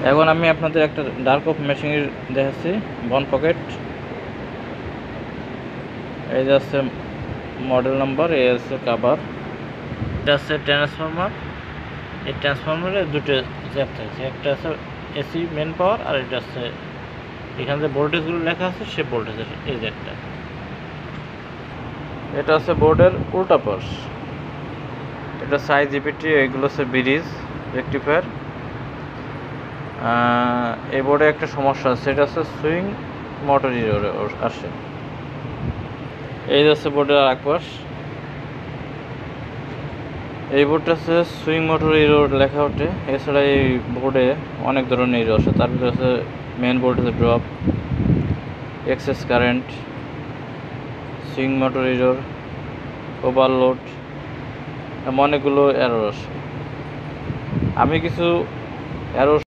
এখন আমি আপনাদের একটা ডার্ক অফ মেশিনের দেখাচ্ছি বন পকেট। এই যে আছে মডেল নাম্বার, এই আছে কাভার, এটা আছে ট্রান্সফরমার। এই ট্রান্সফরমারে দুটো জ্যাপ থাকছে, একটা আছে এসি মেন পাওয়ার, আর এটা আছে এখানে যে ভোল্টেজগুলো লেখা আছে সে ভোল্টেজের এই যে একটা। এটা আছে বোর্ডের উল্টা পাশ, এটা সাইজ ইপিটি, এগুলো হচ্ছে ব্রিজ রেক্টিফায়ার। এই বোর্ডে একটা সমস্যা আছে, সেটা হচ্ছে সুইং মোটর ইরর আসে। এই যাচ্ছে বোর্ডের আর এক পাশ, এই বোর্ডটা হচ্ছে সুইং মোটর ইরর লেখা ওঠে। এছাড়া এই বোর্ডে অনেক ধরনের ইরর আছে, তার ভিতরে আছে main voltage drop, excess current, swing motor error, overload, অনেকগুলো এরর আছে। আমি কিছু এরর